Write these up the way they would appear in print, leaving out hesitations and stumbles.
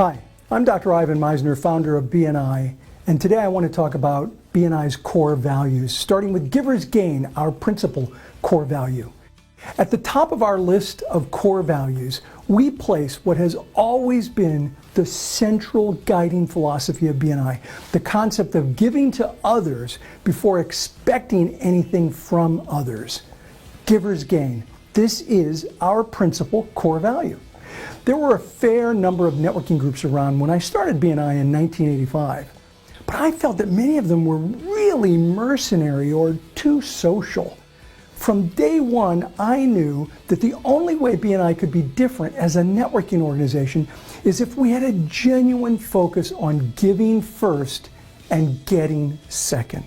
Hi, I'm Dr. Ivan Meisner, founder of BNI, and today I want to talk about BNI's core values, starting with Giver's Gain, our principal core value. At the top of our list of core values, we place what has always been the central guiding philosophy of BNI, the concept of giving to others before expecting anything from others. Giver's Gain. This is our principal core value. There were a fair number of networking groups around when I started BNI in 1985, but I felt that many of them were really mercenary or too social. From day one, I knew that the only way BNI could be different as a networking organization is if we had a genuine focus on giving first and getting second.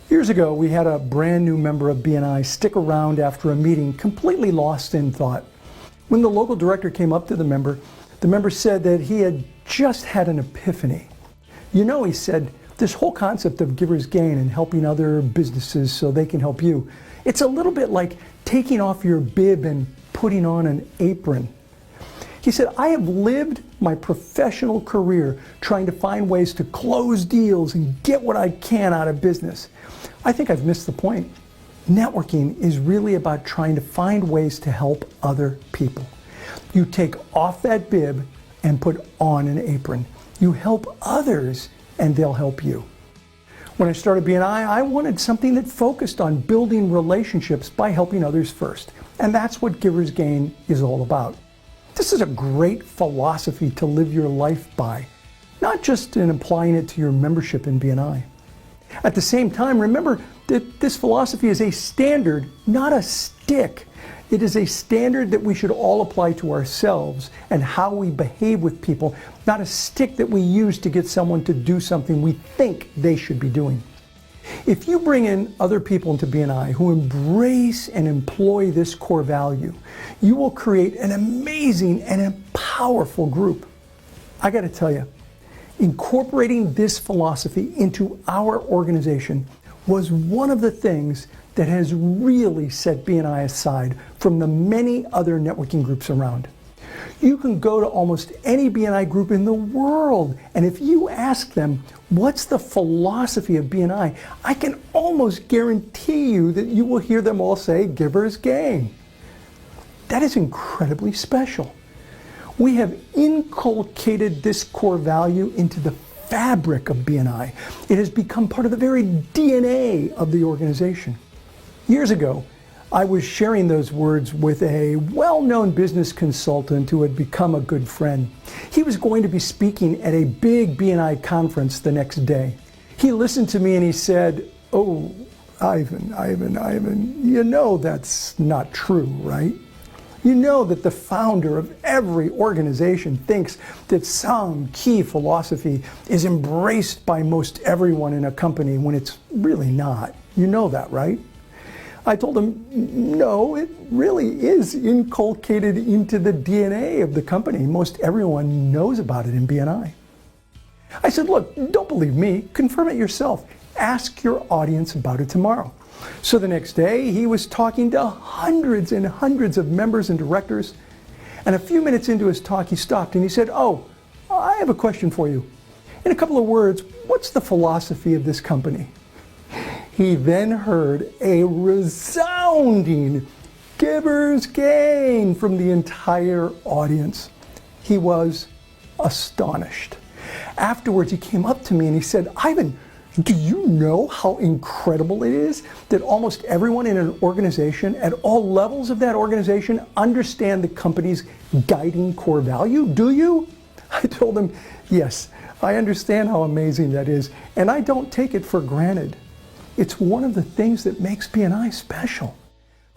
Years ago, we had a brand new member of BNI stick around after a meeting completely lost in thought. When the local director came up to the member said that he had just had an epiphany. You know, he said, this whole concept of giver's gain and helping other businesses so they can help you, it's a little bit like taking off your bib and putting on an apron. He said, I have lived my professional career trying to find ways to close deals and get what I can out of business. I think I've missed the point. Networking is really about trying to find ways to help other people. You take off that bib and put on an apron. You help others and they'll help you. When I started BNI, I wanted something that focused on building relationships by helping others first. And that's what Giver's Gain is all about. This is a great philosophy to live your life by, not just in applying it to your membership in BNI. At the same time, remember that this philosophy is a standard, not a stick. It is a standard that we should all apply to ourselves and how we behave with people, not a stick that we use to get someone to do something we think they should be doing. If you bring in other people into BNI who embrace and employ this core value, you will create an amazing and a powerful group. I got to tell you, incorporating this philosophy into our organization was one of the things that has really set BNI aside from the many other networking groups around. You can go to almost any BNI group in the world, and if you ask them, what's the philosophy of BNI? I can almost guarantee you that you will hear them all say, Giver's Gain. That is incredibly special. We have inculcated this core value into the fabric of BNI. It has become part of the very DNA of the organization. Years ago, I was sharing those words with a well-known business consultant who had become a good friend. He was going to be speaking at a big BNI conference the next day. He listened to me and he said, "Oh, Ivan, you know that's not true, right? You know that the founder of every organization thinks that some key philosophy is embraced by most everyone in a company when it's really not. You know that, right?" I told him, no, it really is inculcated into the DNA of the company. Most everyone knows about it in BNI. I said, look, don't believe me. Confirm it yourself. Ask your audience about it tomorrow. So the next day, he was talking to hundreds and hundreds of members and directors. And a few minutes into his talk, he stopped and he said, oh, I have a question for you. In a couple of words, what's the philosophy of this company? He then heard a resounding Giver's Gain from the entire audience. He was astonished. Afterwards, he came up to me and he said, Ivan, do you know how incredible it is that almost everyone in an organization at all levels of that organization understand the company's guiding core value? Do you? I told him, yes, I understand how amazing that is, and I don't take it for granted. It's one of the things that makes BNI special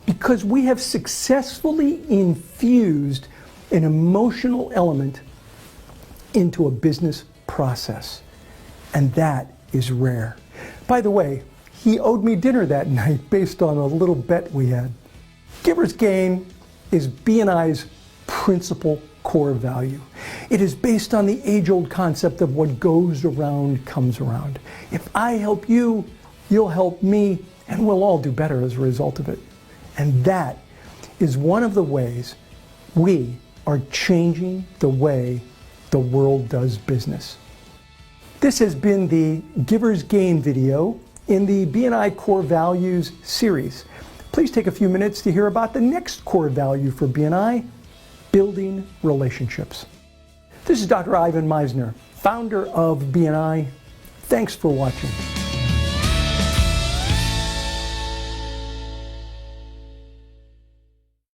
because we have successfully infused an emotional element into a business process, and that is rare. By the way, he owed me dinner that night based on a little bet we had. Giver's Gain is BNI's principal core value. It is based on the age-old concept of what goes around comes around. If I help you, you'll help me, and we'll all do better as a result of it. And that is one of the ways we are changing the way the world does business. This has been the Giver's Gain video in the BNI Core Values series. Please take a few minutes to hear about the next core value for BNI, building relationships. This is Dr. Ivan Meisner, founder of BNI. Thanks for watching.